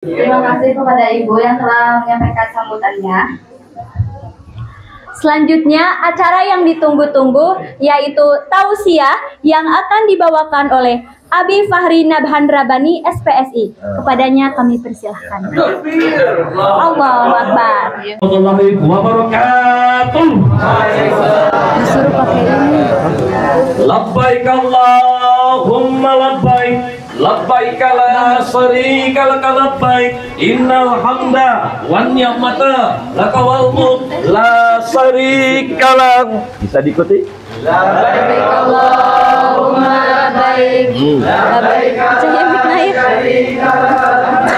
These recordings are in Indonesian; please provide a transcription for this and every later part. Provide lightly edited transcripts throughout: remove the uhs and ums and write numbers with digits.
Terima kasih kepada Ibu yang telah menyampaikan sambutannya. Selanjutnya, acara yang ditunggu-tunggu yaitu tausiah yang akan dibawakan oleh Abi Fahri Nabhan Rabani SPSI. Kepadanya kami persilahkan. Allahu Akbar. Assalamualaikum wabarakatuh. Disuruh pakai ini. Labbaik Allahumma labbaik. Labbaik la syarika lak labbaik. Innal hamda wan ni'mata lak wal mulk la syarika lak. Bisa diikuti? Labbaik Allahumma labbaik. Labbaik la syarika lak.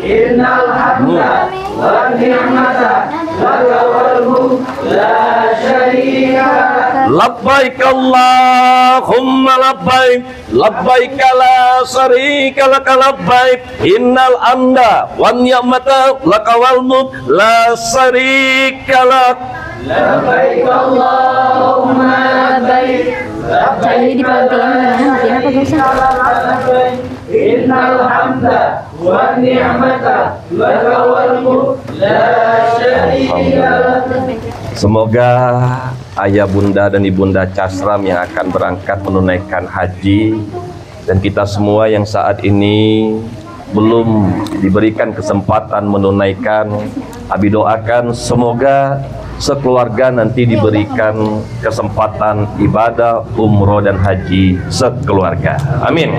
Innal hamda wan ni'mata laka wal mulk la syarika lak. Labbaik Allahumma labbaik. Labbaik la syarika lak labbaik. Innal hamda wan ni'mata lak wal mulk la syarika lak. Labbaik Allahumma labbaik. Jadi dipantiin gimana? Matiin apa gak usah? Innal hamda wan ni'mata laka wal mulk la syarika lak. Semoga ayah bunda dan ibunda Casram yang akan berangkat menunaikan haji dan kita semua yang saat ini belum diberikan kesempatan menunaikan, Abi doakan semoga sekeluarga nanti diberikan kesempatan ibadah umroh dan haji sekeluarga. Amin.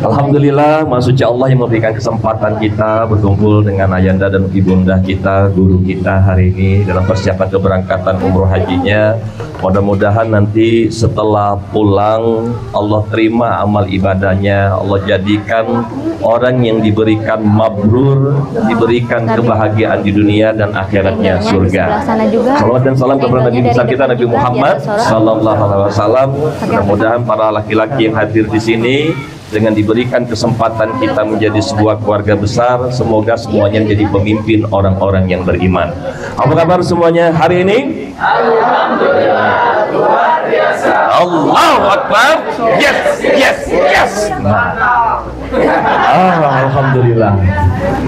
Alhamdulillah, Maha Suci Allah yang memberikan kesempatan kita berkumpul dengan ayanda dan ibunda kita, guru kita hari ini dalam persiapan keberangkatan umroh hajinya. Mudah-mudahan nanti setelah pulang Allah terima amal ibadahnya, Allah jadikan orang yang diberikan mabrur, diberikan kebahagiaan di dunia dan akhiratnya surga. Salawat dan salam kepada Nabi besar kita Nabi Muhammad Sallallahu Alaihi Wasallam. Mudah-mudahan para laki-laki yang hadir di sini dengan diberikan kesempatan kita menjadi sebuah keluarga besar, semoga semuanya menjadi pemimpin orang-orang yang beriman. Apa kabar semuanya hari ini? Alhamdulillah, luar biasa. Allahu Akbar. Yes, yes, yes. Alhamdulillah.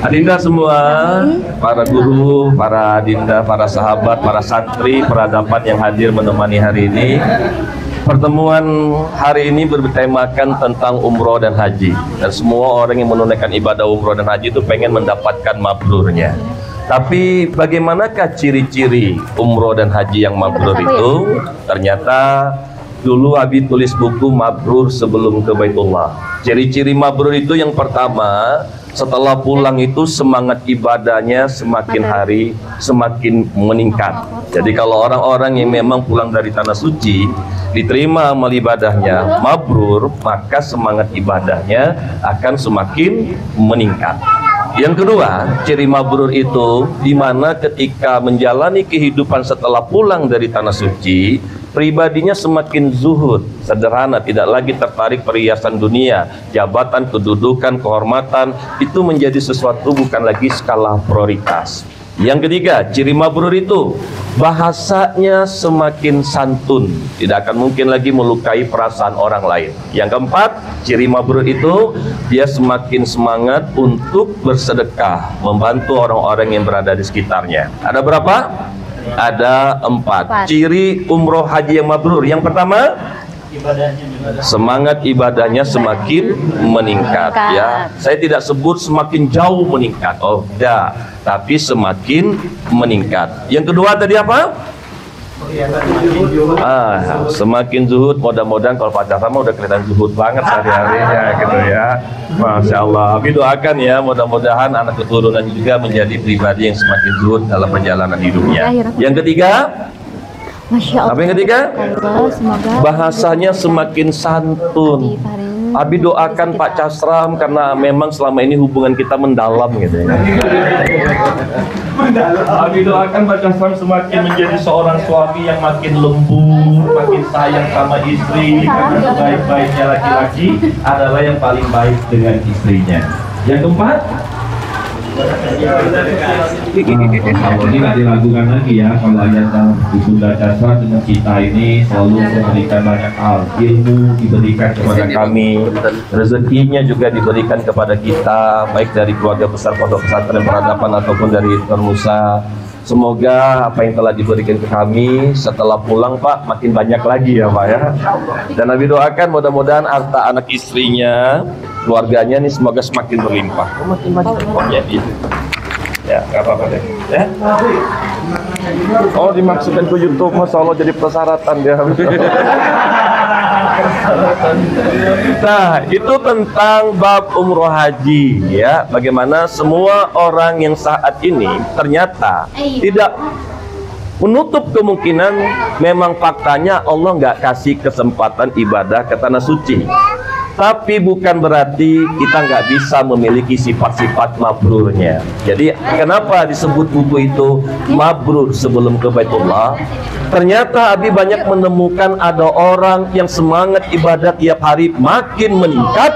Adinda semua, para guru, para adinda, para sahabat, para santri, peradaban yang hadir menemani hari ini. Pertemuan hari ini bertemakan tentang umroh dan haji, dan semua orang yang menunaikan ibadah umroh dan haji itu pengen mendapatkan mabrurnya. Tapi bagaimanakah ciri-ciri umroh dan haji yang mabrur itu? Ternyata dulu Abi tulis buku Mabrur Sebelum ke Baitullah. Ciri-ciri mabrur itu yang pertama, setelah pulang itu semangat ibadahnya semakin hari semakin meningkat. Jadi kalau orang-orang yang memang pulang dari tanah suci diterima amal ibadahnya mabrur, maka semangat ibadahnya akan semakin meningkat. Yang kedua, ciri mabrur itu di mana ketika menjalani kehidupan setelah pulang dari tanah suci, pribadinya semakin zuhud, sederhana, tidak lagi tertarik perhiasan dunia, jabatan, kedudukan, kehormatan, itu menjadi sesuatu bukan lagi skala prioritas. Yang ketiga, ciri mabrur itu bahasanya semakin santun, tidak akan mungkin lagi melukai perasaan orang lain. Yang keempat, ciri mabrur itu dia semakin semangat untuk bersedekah, membantu orang-orang yang berada di sekitarnya. Ada berapa? Ada 4 ciri umroh haji yang mabrur. Yang pertama, semangat ibadahnya semakin meningkat. Ya, saya tidak sebut semakin jauh meningkat, oh tidak, tapi semakin meningkat. Yang kedua tadi apa? Semakin zuhud. Mudah-mudahan kalau Pak Casram udah kelihatan zuhud banget hari-harinya gitu ya. Masya Allah. Tapi doakan ya, mudah-mudahan anak keturunan juga menjadi pribadi yang semakin zuhud dalam perjalanan hidupnya. Yang ketiga, Masya Allah. apa yang ketiga? Semoga Bahasanya semakin santun. Abi doakan Pak Casram karena memang selama ini hubungan kita mendalam gitu ya. Abi doakan Pak Casram semakin menjadi seorang suami yang makin lembut, makin sayang sama istri, karena sebaik-baiknya laki-laki adalah yang paling baik dengan istrinya. Yang keempat, Kalau ini nggak diragukan lagi ya, kalau ayat Ibunda Dasar dengan kita ini selalu memberikan banyak hal, ilmu diberikan kepada kami, rezekinya juga diberikan kepada kita, baik dari keluarga besar Pondok Pesantren Peradaban ataupun dari Nusa. Semoga apa yang telah diberikan ke kami setelah pulang Pak makin banyak lagi ya Pak ya. Dan Nabi doakan mudah-mudahan harta anak istrinya, keluarganya nih semoga semakin berlimpah. Makin banyak pokoknya itu. Ya, nggak apa-apa deh. Ya. Oh, dimaksudkan ke YouTube, Masya Allah jadi persyaratan dia. Nah, itu tentang bab umroh haji ya. Bagaimana semua orang yang saat ini ternyata tidak menutup kemungkinan memang faktanya Allah nggak kasih kesempatan ibadah ke tanah suci. Tapi bukan berarti kita nggak bisa memiliki sifat-sifat mabrurnya. Jadi kenapa disebut buku itu mabrur sebelum ke Baitullah? Ternyata Abi banyak menemukan ada orang yang semangat ibadat tiap hari makin meningkat,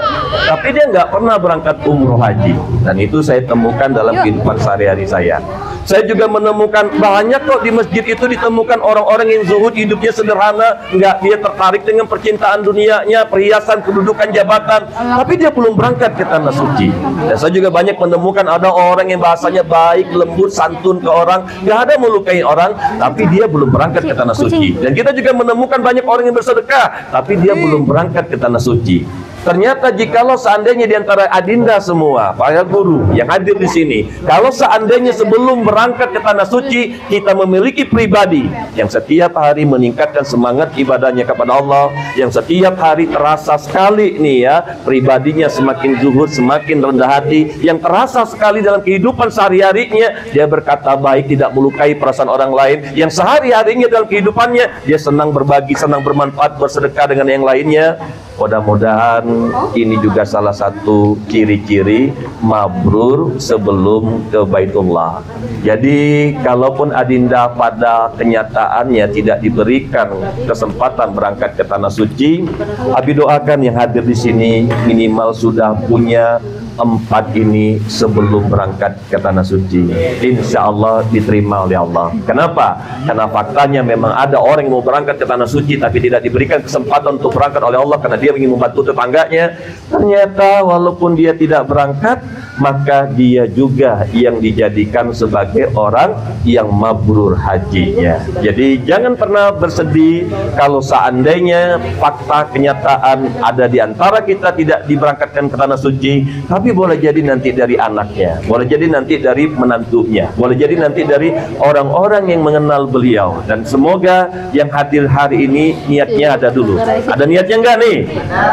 tapi dia nggak pernah berangkat umroh haji. Dan itu saya temukan dalam kehidupan sehari-hari saya. Saya juga menemukan banyak kok di masjid itu ditemukan orang-orang yang zuhud, hidupnya sederhana, nggak dia tertarik dengan percintaan dunianya, perhiasan, kedudukan, jabatan, tapi dia belum berangkat ke tanah suci. Dan saya juga banyak menemukan ada orang yang bahasanya baik, lembut, santun ke orang, nggak ada melukai orang, tapi dia belum berangkat ke tanah suci. Dan kita juga menemukan banyak orang yang bersedekah, tapi dia belum berangkat ke tanah suci. Ternyata jikalau seandainya di antara adinda semua, para guru yang hadir di sini, kalau seandainya sebelum berangkat ke tanah suci kita memiliki pribadi yang setiap hari meningkatkan semangat ibadahnya kepada Allah, yang setiap hari terasa sekali nih ya, pribadinya semakin zuhud, semakin rendah hati, yang terasa sekali dalam kehidupan sehari-harinya dia berkata baik, tidak melukai perasaan orang lain, yang sehari-harinya dalam kehidupannya dia senang berbagi, senang bermanfaat, bersedekah dengan yang lainnya. Mudah-mudahan ini juga salah satu ciri-ciri mabrur sebelum ke Baitullah. Jadi kalaupun adinda pada kenyataannya tidak diberikan kesempatan berangkat ke tanah suci, Abi doakan yang hadir di sini minimal sudah punya 4 ini sebelum berangkat ke tanah suci. Insya Allah diterima oleh Allah. Kenapa? Karena faktanya memang ada orang yang mau berangkat ke tanah suci tapi tidak diberikan kesempatan untuk berangkat oleh Allah karena dia ingin membantu tetangganya. Ternyata walaupun dia tidak berangkat, maka dia juga yang dijadikan sebagai orang yang mabrur hajinya. Jadi jangan pernah bersedih kalau seandainya fakta kenyataan ada di antara kita tidak diberangkatkan ke tanah suci, tapi boleh jadi nanti dari anaknya, boleh jadi nanti dari menantunya, boleh jadi nanti dari orang-orang yang mengenal beliau. Dan semoga yang hadir hari ini niatnya ada dulu. Ada niatnya enggak nih?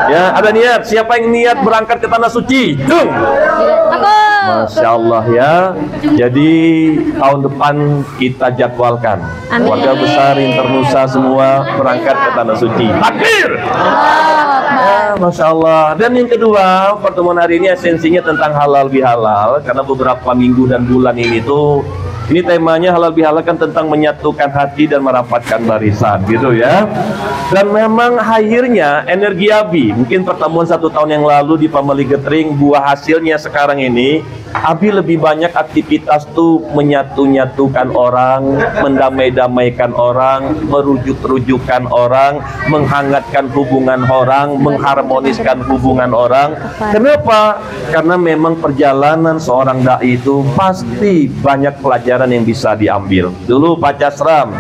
Ya, ada niat. Siapa yang niat berangkat ke tanah suci? Cung. Masya Allah ya. Jadi tahun depan kita jadwalkan keluarga besar Internusa semua berangkat ke tanah suci. Takbir. Ya, Masya Allah. Dan yang kedua, pertemuan hari ini esensinya tentang halal bihalal, karena beberapa minggu dan bulan ini tuh ini temanya halal bihalal kan tentang menyatukan hati dan merapatkan barisan gitu ya. Dan memang akhirnya energi Abi, mungkin pertemuan 1 tahun yang lalu di Family Gathering, buah hasilnya sekarang ini Abi lebih banyak aktivitas tuh menyatu-nyatukan orang, mendamai-damaikan orang, merujuk-rujukan orang, menghangatkan hubungan orang, mengharmoniskan hubungan orang. Kenapa? Karena memang perjalanan seorang dai itu pasti banyak pelajaran yang bisa diambil. Dulu Pak Casram,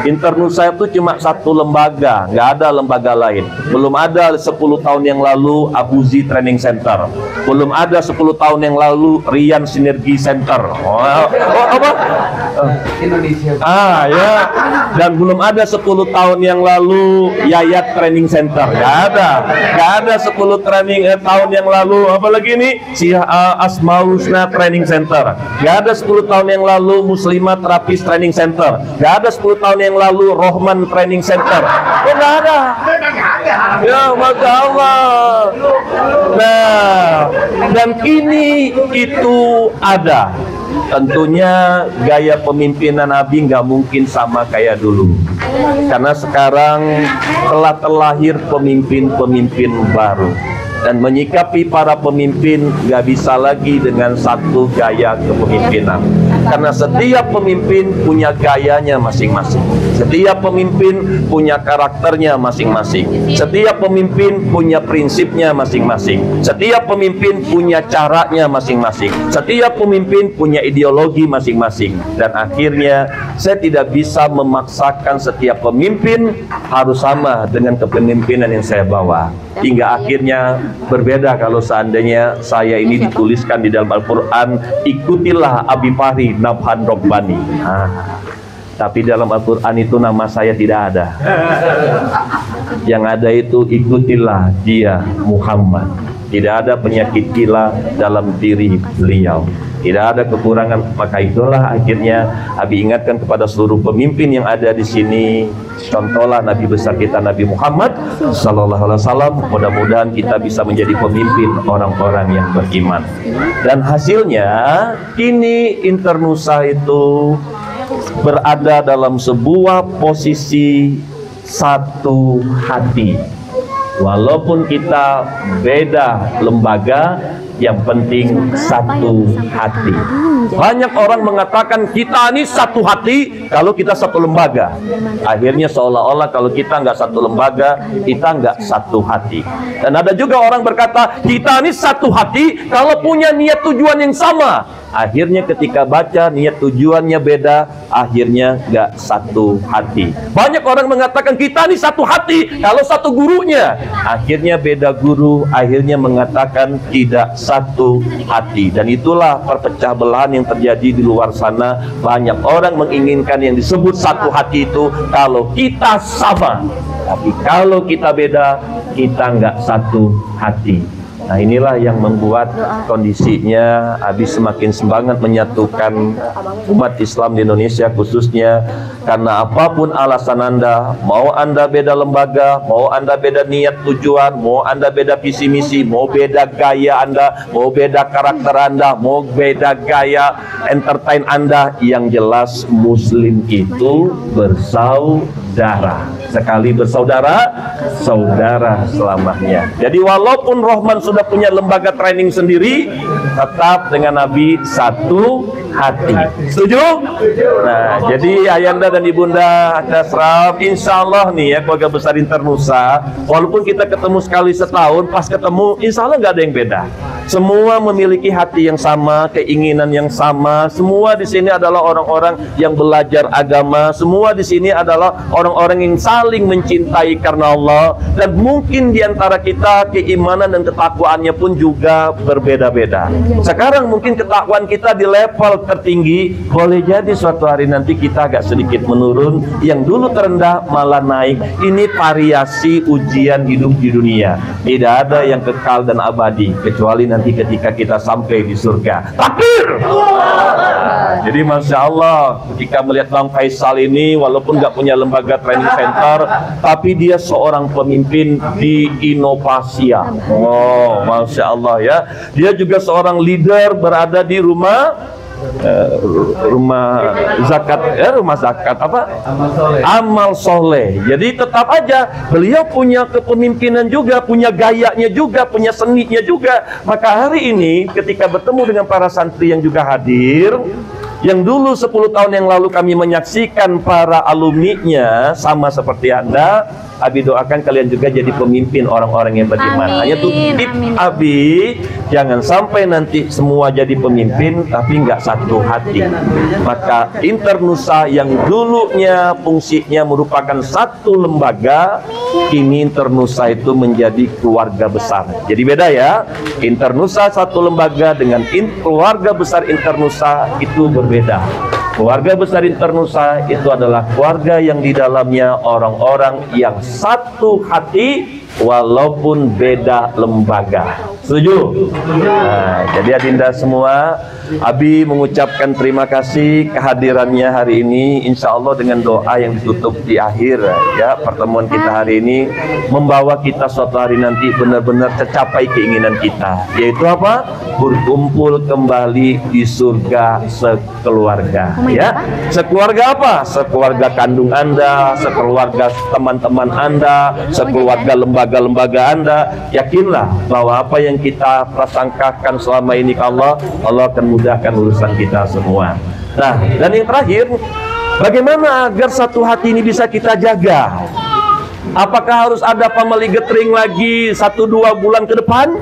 Internusa itu cuma 1 lembaga, nggak ada lembaga lain. Belum ada 10 tahun yang lalu Abuzi Training Center, belum ada 10 tahun yang lalu Rian Sinergi Center. Apa? Indonesia. Ya. Dan belum ada 10 tahun yang lalu Yayat Training Center. Gak ada 10 tahun yang lalu apalagi ini Asmaul Husna Training Center. Gak ada 10 tahun yang lalu Muslimat Terapis Training Center. Gak ada 10 tahun yang lalu Rohman Training Center. Gak ada. Ya, Masya Allah. Nah, dan ini itu ada. Tentunya gaya pemimpinan Abi nggak mungkin sama kayak dulu, karena sekarang telah terlahir pemimpin-pemimpin baru. Dan menyikapi para pemimpin gak bisa lagi dengan satu gaya kepemimpinan. Karena setiap pemimpin punya gayanya masing-masing. Setiap pemimpin punya karakternya masing-masing. Setiap pemimpin punya prinsipnya masing-masing. Setiap pemimpin punya caranya masing-masing. Setiap pemimpin punya ideologi masing-masing. Dan akhirnya saya tidak bisa memaksakan setiap pemimpin harus sama dengan kepemimpinan yang saya bawa. Hingga akhirnya berbeda kalau seandainya saya ini dituliskan di dalam Al-Quran, ikutilah Abi Fahri Nabhan Rabbani. Tapi dalam Al-Quran itu nama saya tidak ada. Yang ada itu ikutilah dia Muhammad. Tidak ada penyakit gila dalam diri beliau. Tidak ada kekurangan. Maka itulah akhirnya Abi ingatkan kepada seluruh pemimpin yang ada di sini, contohlah Nabi besar kita Nabi Muhammad Sallallahu Alaihi Wasallam. Mudah-mudahan kita bisa menjadi pemimpin orang-orang yang beriman. Dan hasilnya kini Internusa itu berada dalam sebuah posisi satu hati. Walaupun kita beda lembaga, yang penting satu hati. Banyak orang mengatakan kita ini satu hati kalau kita satu lembaga. Akhirnya seolah-olah kalau kita nggak satu lembaga, kita nggak satu hati. Dan ada juga orang berkata kita ini satu hati kalau punya niat tujuan yang sama. Akhirnya ketika baca niat tujuannya beda, akhirnya nggak satu hati. Banyak orang mengatakan kita ini satu hati kalau satu gurunya. Akhirnya beda guru, akhirnya mengatakan tidak satu hati. Dan itulah perpecah belahan yang terjadi di luar sana. Banyak orang menginginkan yang disebut satu hati itu kalau kita sama. Tapi kalau kita beda, kita nggak satu hati. Nah inilah yang membuat kondisinya Abi semakin semangat menyatukan umat Islam di Indonesia khususnya. Karena apapun alasan Anda, mau Anda beda lembaga, mau Anda beda niat tujuan, mau Anda beda visi misi, mau beda gaya Anda, mau beda karakter Anda, mau beda gaya entertain Anda, yang jelas Muslim itu bersaudara. Sekali bersaudara, saudara selamanya. Jadi walaupun Rohman sudah punya lembaga training sendiri, tetap dengan Nabi satu hati. Setuju? Nah, jadi Ayanda dan Ibunda Dasraf, insya Allah nih ya, keluarga besar Internusa, walaupun kita ketemu sekali setahun, pas ketemu, insya Allah nggak ada yang beda. Semua memiliki hati yang sama, keinginan yang sama. Semua di sini adalah orang-orang yang belajar agama. Semua di sini adalah orang-orang yang saling mencintai karena Allah. Dan mungkin di antara kita keimanan dan ketakwaannya pun juga berbeda-beda. Sekarang mungkin ketakwaan kita di level tertinggi, boleh jadi suatu hari nanti kita agak sedikit menurun. Yang dulu terendah malah naik. Ini variasi ujian hidup di dunia. Tidak ada yang kekal dan abadi kecuali nanti ketika kita sampai di surga. Takbir! Jadi Masya Allah, ketika melihat Bang Faisal ini, walaupun nggak punya lembaga training center, tapi dia seorang pemimpin di inovasi. Oh, Masya Allah ya. Dia juga seorang leader berada di rumah zakat apa? Amal soleh. Jadi tetap aja beliau punya kepemimpinan juga, punya gayanya juga, punya seninya juga. Maka hari ini ketika bertemu dengan para santri yang juga hadir, yang dulu 10 tahun yang lalu kami menyaksikan para alumninya sama seperti Anda, Abi doakan kalian juga jadi pemimpin orang-orang yang beriman. Hanya tuh tip Abi, jangan sampai nanti semua jadi pemimpin tapi nggak satu hati. Maka Internusa yang dulunya fungsinya merupakan satu lembaga, kini Internusa itu menjadi keluarga besar. Jadi beda ya, Internusa satu lembaga dengan keluarga besar Internusa itu berbeda. Keluarga besar Internusa itu adalah keluarga yang di dalamnya orang-orang yang satu hati walaupun beda lembaga. Setuju? Nah, jadi adinda semua, Abi mengucapkan terima kasih kehadirannya hari ini. Insya Allah dengan doa yang ditutup di akhir ya pertemuan kita hari ini, membawa kita suatu hari nanti benar-benar tercapai keinginan kita, yaitu apa? Berkumpul kembali di surga sekeluarga. Ya, sekeluarga apa? Sekeluarga kandung Anda, sekeluarga teman-teman Anda, sekeluarga lembaga-lembaga Anda. Yakinlah bahwa apa yang kita prasangkakan selama ini ke Allah, Allah akan mudahkan urusan kita semua. Nah, dan yang terakhir, bagaimana agar satu hati ini bisa kita jaga? Apakah harus ada pamali getring lagi 1-2 bulan ke depan?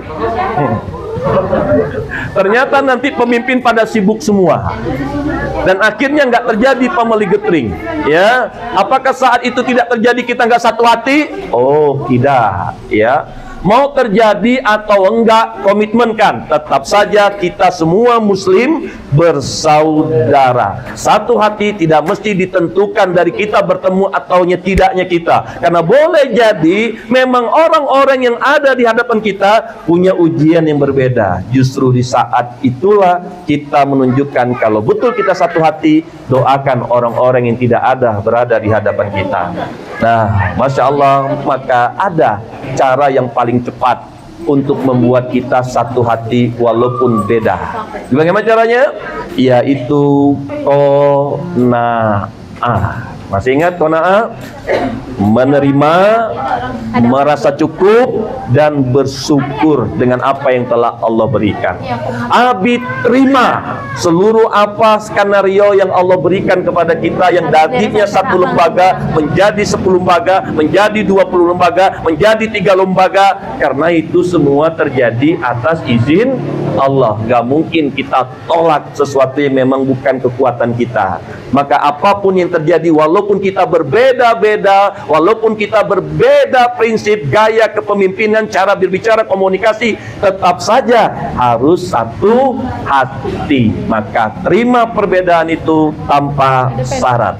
Ternyata nanti pemimpin pada sibuk semua, dan akhirnya nggak terjadi pamali getring. Ya, apakah saat itu tidak terjadi kita nggak satu hati? Oh, tidak. Ya. Mau terjadi atau enggak, komitmenkan tetap saja kita semua muslim bersaudara. Satu hati tidak mesti ditentukan dari kita bertemu atau tidaknya kita, karena boleh jadi memang orang-orang yang ada di hadapan kita punya ujian yang berbeda. Justru di saat itulah kita menunjukkan kalau betul kita satu hati. Doakan orang-orang yang tidak ada berada di hadapan kita. Nah, Masya Allah, maka ada cara yang paling cepat untuk membuat kita satu hati walaupun beda. Bagaimana caranya? Yaitu qanaah. Masih ingat qanaah? Menerima, merasa cukup, dan bersyukur dengan apa yang telah Allah berikan. Abi terima seluruh apa skenario yang Allah berikan kepada kita, yang tadinya 1 lembaga menjadi 10 lembaga, menjadi 20 lembaga, menjadi 3 lembaga. Karena itu semua terjadi atas izin Allah. Gak mungkin kita tolak sesuatu yang memang bukan kekuatan kita. Maka apapun yang terjadi, walaupun kita berbeda-beda, walaupun kita berbeda prinsip, gaya kepemimpinan, cara berbicara, komunikasi, tetap saja harus satu hati. Maka terima perbedaan itu tanpa syarat.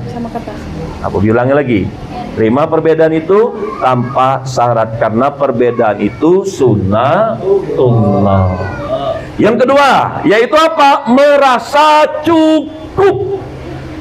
Aku bilangnya lagi, terima perbedaan itu tanpa syarat, karena perbedaan itu sunnatullah. Yang kedua, yaitu apa? Merasa cukup.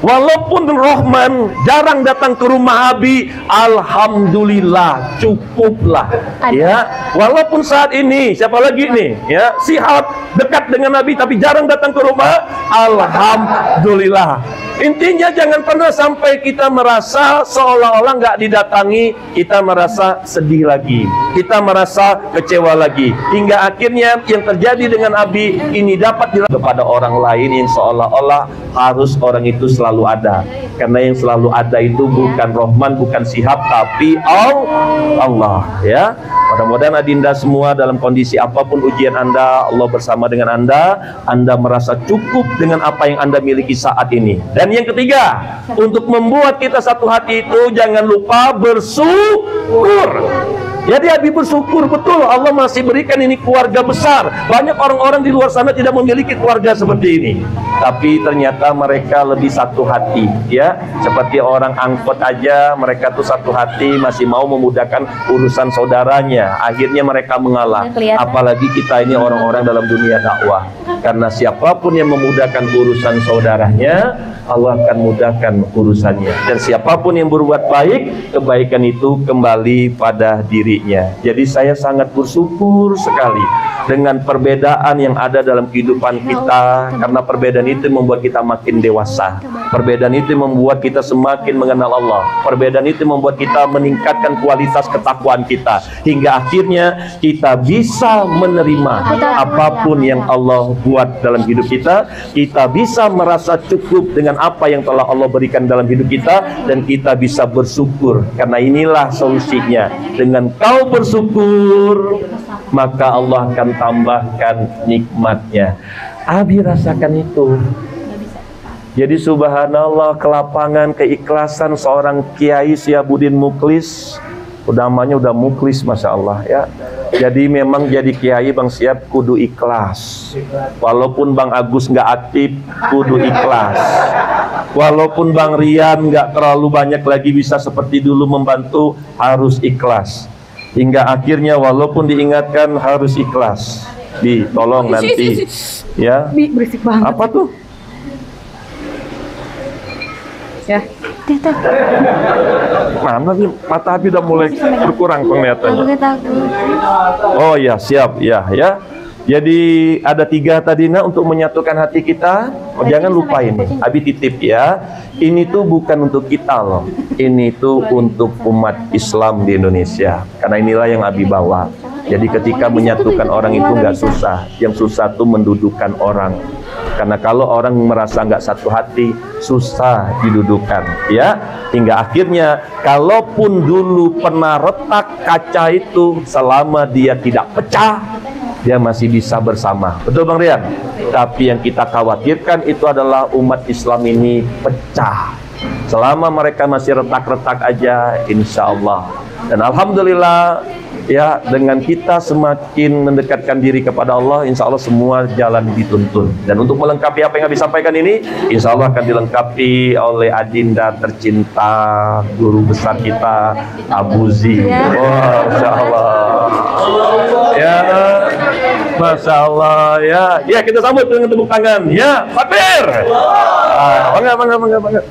Walaupun Rahman jarang datang ke rumah Abi, alhamdulillah cukuplah. Ya, walaupun saat ini siapa lagi nih? Ya, Sihab dekat dengan Nabi tapi jarang datang ke rumah, alhamdulillah. Intinya jangan pernah sampai kita merasa seolah-olah nggak didatangi, kita merasa sedih lagi, kita merasa kecewa lagi, hingga akhirnya yang terjadi dengan Abi ini dapat dilakukan kepada orang lain yang seolah-olah harus orang itu selalu ada. Karena yang selalu ada itu bukan Rahman, bukan Sihab, tapi Allah. Ya, mudah-mudahan adinda semua dalam kondisi apapun ujian Anda, Allah bersama dengan Anda merasa cukup dengan apa yang Anda miliki saat ini. Dan yang ketiga, untuk membuat kita satu hati itu jangan lupa bersyukur. Jadi Abi bersyukur betul Allah masih berikan ini keluarga besar. Banyak orang-orang di luar sana tidak memiliki keluarga seperti ini, tapi ternyata mereka lebih satu hati. Ya, seperti orang angkot aja, mereka tuh satu hati, masih mau memudahkan urusan saudaranya. Akhirnya mereka mengalah. Apalagi kita ini orang-orang dalam dunia dakwah. Karena siapapun yang memudahkan urusan saudaranya, Allah akan mudahkan urusannya. Dan siapapun yang berbuat baik, kebaikan itu kembali pada dirinya. Jadi saya sangat bersyukur sekali dengan perbedaan yang ada dalam kehidupan kita, karena perbedaan itu membuat kita makin dewasa. Perbedaan itu membuat kita semakin mengenal Allah. Perbedaan itu membuat kita meningkatkan kualitas ketakwaan kita, hingga akhirnya kita bisa menerima apapun yang Allah buat dalam hidup kita. Kita bisa merasa cukup dengan apa yang telah Allah berikan dalam hidup kita, dan kita bisa bersyukur. Karena inilah solusinya. Dengan kau bersyukur, maka Allah akan tambahkan nikmatnya. Abi rasakan itu. Jadi subhanallah, kelapangan, keikhlasan seorang Kiai Syihabuddin Muklis. Namanya udah Muklis, Masya Allah ya. Jadi memang jadi Kiai Bang Syihab kudu ikhlas. Walaupun Bang Agus nggak aktif, kudu ikhlas. Walaupun Bang Rian nggak terlalu banyak lagi bisa seperti dulu membantu, harus ikhlas. hingga akhirnya walaupun diingatkan harus ikhlas. Ditolong nanti ya. Berisik banget. Apa tuh? Ya. Mana nih mata Abi udah mulai berkurang penglihatannya. Oh ya, siap ya ya. Jadi ada 3 tadi untuk menyatukan hati kita. Oh, jangan lupa ini, Abi titip ya. Ini tuh bukan untuk kita loh. Ini tuh untuk umat Islam di Indonesia. Karena inilah yang Abi bawa. Jadi ketika menyatukan orang itu nggak susah. Yang susah tuh mendudukan orang. Karena kalau orang merasa nggak satu hati, susah didudukan, ya. Hingga akhirnya, kalaupun dulu pernah retak kaca itu, selama dia tidak pecah, dia masih bisa bersama. Betul Bang Rian? Tapi yang kita khawatirkan itu adalah umat Islam ini pecah. Selama mereka masih retak-retak aja, insya Allah. Dan Alhamdulillah, ya, dengan kita semakin mendekatkan diri kepada Allah, insya Allah semua jalan dituntun. Dan untuk melengkapi apa yang Abi sampaikan ini, insya Allah akan dilengkapi oleh adinda tercinta, guru besar kita, Abu Zi. Wah, Masya Allah. Ya, Masya Allah. Ya, ya, kita sambut dengan tepuk tangan. Ya, takbir. Bangga.